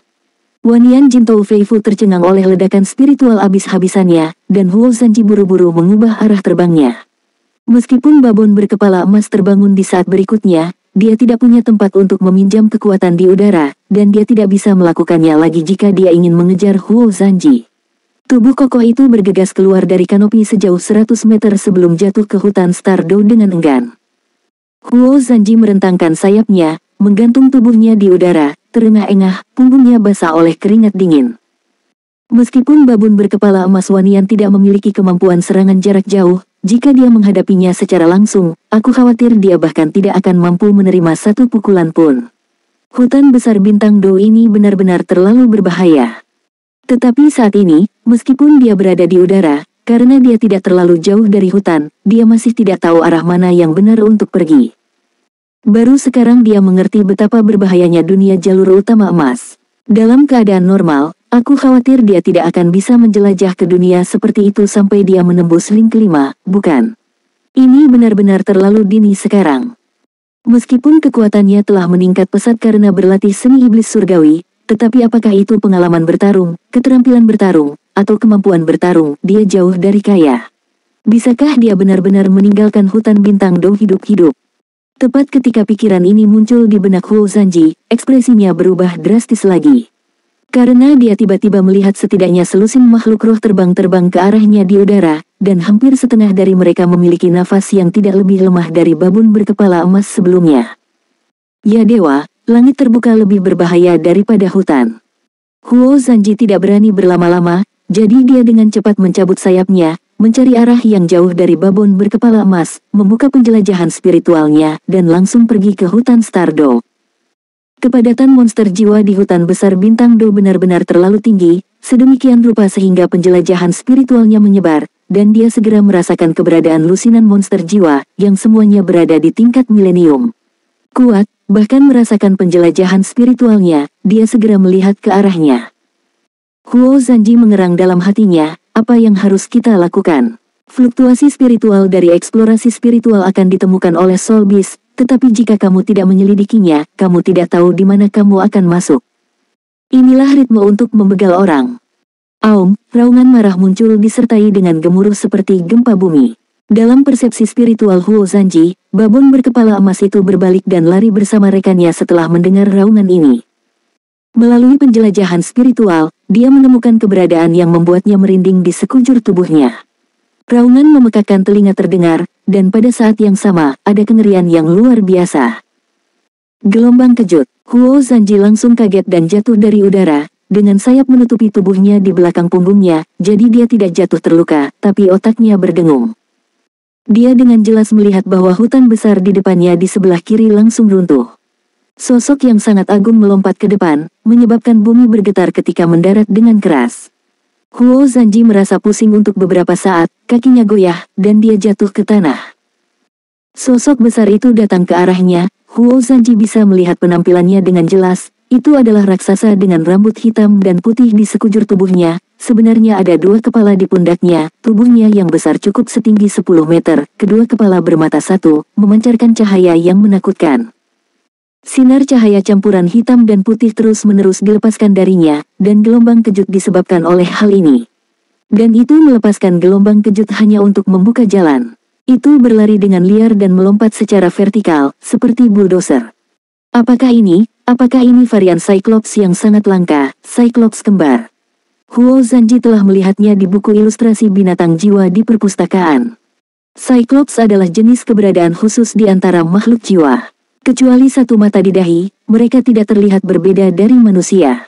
S1: Wanian Jintou Feifu tercengang oleh ledakan spiritual habis-habisannya, dan Huo Zanji buru-buru mengubah arah terbangnya. Meskipun babon berkepala emas terbangun di saat berikutnya, dia tidak punya tempat untuk meminjam kekuatan di udara, dan dia tidak bisa melakukannya lagi jika dia ingin mengejar Huo Zanji. Tubuh kokoh itu bergegas keluar dari kanopi sejauh 100 meter sebelum jatuh ke hutan Stardew dengan enggan. Huo Zanji merentangkan sayapnya, menggantung tubuhnya di udara, terengah-engah, punggungnya basah oleh keringat dingin. Meskipun babon berkepala emas Wanian tidak memiliki kemampuan serangan jarak jauh, jika dia menghadapinya secara langsung, aku khawatir dia bahkan tidak akan mampu menerima satu pukulan pun. Hutan besar bintang Do ini benar-benar terlalu berbahaya. Tetapi saat ini, meskipun dia berada di udara, karena dia tidak terlalu jauh dari hutan, dia masih tidak tahu arah mana yang benar untuk pergi. Baru sekarang dia mengerti betapa berbahayanya dunia jalur utama emas. Dalam keadaan normal, aku khawatir dia tidak akan bisa menjelajah ke dunia seperti itu sampai dia menembus link kelima, bukan? Ini benar-benar terlalu dini sekarang. Meskipun kekuatannya telah meningkat pesat karena berlatih seni iblis surgawi, tetapi apakah itu pengalaman bertarung, keterampilan bertarung, atau kemampuan bertarung, dia jauh dari kaya. Bisakah dia benar-benar meninggalkan hutan bintang Do hidup-hidup? Tepat ketika pikiran ini muncul di benak Huo Zanji, ekspresinya berubah drastis lagi. Karena dia tiba-tiba melihat setidaknya selusin makhluk roh terbang-terbang ke arahnya di udara, dan hampir setengah dari mereka memiliki nafas yang tidak lebih lemah dari babun berkepala emas sebelumnya. Ya dewa, langit terbuka lebih berbahaya daripada hutan. Huo Zanji tidak berani berlama-lama, jadi dia dengan cepat mencabut sayapnya, mencari arah yang jauh dari babon berkepala emas, membuka penjelajahan spiritualnya, dan langsung pergi ke hutan Stardo. Kepadatan monster jiwa di hutan besar bintang Do benar-benar terlalu tinggi, sedemikian rupa sehingga penjelajahan spiritualnya menyebar, dan dia segera merasakan keberadaan lusinan monster jiwa, yang semuanya berada di tingkat milenium. Kuat, bahkan merasakan penjelajahan spiritualnya, dia segera melihat ke arahnya. Huo Zanji mengerang dalam hatinya, apa yang harus kita lakukan? Fluktuasi spiritual dari eksplorasi spiritual akan ditemukan oleh Soul Beast, tetapi jika kamu tidak menyelidikinya, kamu tidak tahu di mana kamu akan masuk. Inilah ritme untuk membegal orang. Aum, raungan marah muncul disertai dengan gemuruh seperti gempa bumi. Dalam persepsi spiritual Huo Zanji, babon berkepala emas itu berbalik dan lari bersama rekannya setelah mendengar raungan ini. Melalui penjelajahan spiritual, dia menemukan keberadaan yang membuatnya merinding di sekujur tubuhnya. Raungan memekakkan telinga terdengar, dan pada saat yang sama, ada kengerian yang luar biasa. Gelombang kejut, Huo Zanji langsung kaget dan jatuh dari udara, dengan sayap menutupi tubuhnya di belakang punggungnya, jadi dia tidak jatuh terluka, tapi otaknya berdengung. Dia dengan jelas melihat bahwa hutan besar di depannya di sebelah kiri langsung runtuh. Sosok yang sangat agung melompat ke depan, menyebabkan bumi bergetar ketika mendarat dengan keras. Huo Zanji merasa pusing untuk beberapa saat, kakinya goyah, dan dia jatuh ke tanah. Sosok besar itu datang ke arahnya, Huo Zanji bisa melihat penampilannya dengan jelas, itu adalah raksasa dengan rambut hitam dan putih di sekujur tubuhnya, sebenarnya ada dua kepala di pundaknya, tubuhnya yang besar cukup setinggi 10 meter, kedua kepala bermata satu, memancarkan cahaya yang menakutkan. Sinar cahaya campuran hitam dan putih terus-menerus dilepaskan darinya, dan gelombang kejut disebabkan oleh hal ini. Dan itu melepaskan gelombang kejut hanya untuk membuka jalan. Itu berlari dengan liar dan melompat secara vertikal, seperti bulldozer. Apakah ini varian Cyclops yang sangat langka, Cyclops kembar? Huo Zanji telah melihatnya di buku ilustrasi binatang jiwa di perpustakaan. Cyclops adalah jenis keberadaan khusus di antara makhluk jiwa. Kecuali satu mata di dahi, mereka tidak terlihat berbeda dari manusia.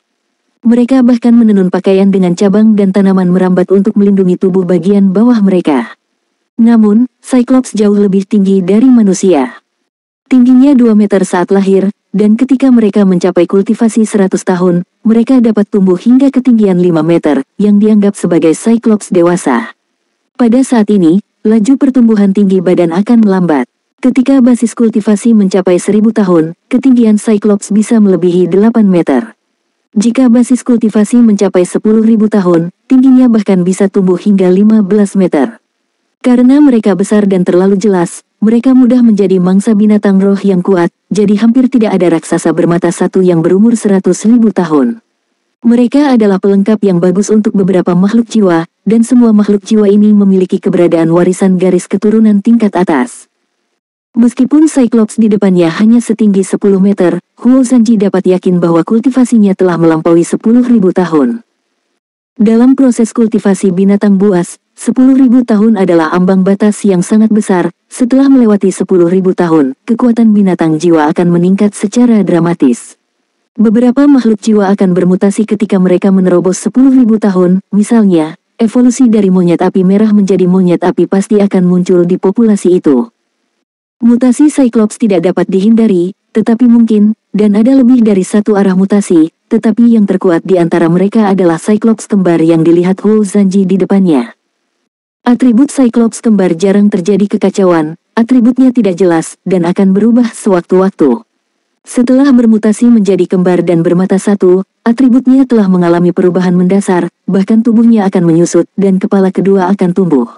S1: Mereka bahkan menenun pakaian dengan cabang dan tanaman merambat untuk melindungi tubuh bagian bawah mereka. Namun, Cyclops jauh lebih tinggi dari manusia. Tingginya 2 meter saat lahir, dan ketika mereka mencapai kultivasi 100 tahun, mereka dapat tumbuh hingga ketinggian 5 meter, yang dianggap sebagai Cyclops dewasa. Pada saat ini, laju pertumbuhan tinggi badan akan melambat. Ketika basis kultivasi mencapai 1000 tahun, ketinggian Cyclops bisa melebihi 8 meter. Jika basis kultivasi mencapai 10.000 tahun, tingginya bahkan bisa tumbuh hingga 15 meter. Karena mereka besar dan terlalu jelas, mereka mudah menjadi mangsa binatang roh yang kuat, jadi hampir tidak ada raksasa bermata satu yang berumur 100.000 tahun. Mereka adalah pelengkap yang bagus untuk beberapa makhluk jiwa, dan semua makhluk jiwa ini memiliki keberadaan warisan garis keturunan tingkat atas. Meskipun Cyclops di depannya hanya setinggi 10 meter, Huo Zanji dapat yakin bahwa kultivasinya telah melampaui 10.000 tahun. Dalam proses kultivasi binatang buas, 10.000 tahun adalah ambang batas yang sangat besar. Setelah melewati 10.000 tahun, kekuatan binatang jiwa akan meningkat secara dramatis. Beberapa makhluk jiwa akan bermutasi ketika mereka menerobos 10.000 tahun, misalnya, evolusi dari monyet api merah menjadi monyet api pasti akan muncul di populasi itu. Mutasi Cyclops tidak dapat dihindari, tetapi mungkin, dan ada lebih dari satu arah mutasi, tetapi yang terkuat di antara mereka adalah Cyclops kembar yang dilihat Huo Zanji di depannya. Atribut Cyclops kembar jarang terjadi kekacauan, atributnya tidak jelas, dan akan berubah sewaktu-waktu. Setelah bermutasi menjadi kembar dan bermata satu, atributnya telah mengalami perubahan mendasar, bahkan tubuhnya akan menyusut, dan kepala kedua akan tumbuh.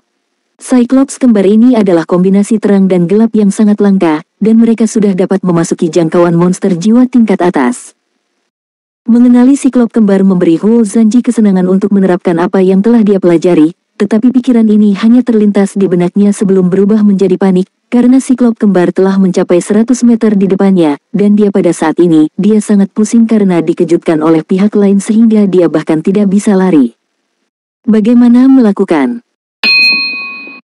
S1: Cyclops kembar ini adalah kombinasi terang dan gelap yang sangat langka, dan mereka sudah dapat memasuki jangkauan monster jiwa tingkat atas. Mengenali Cyclops kembar memberi Huo Zanji kesenangan untuk menerapkan apa yang telah dia pelajari, tetapi pikiran ini hanya terlintas di benaknya sebelum berubah menjadi panik, karena Cyclops kembar telah mencapai 100 meter di depannya, dan dia pada saat ini, dia sangat pusing karena dikejutkan oleh pihak lain sehingga dia bahkan tidak bisa lari. Bagaimana melakukan?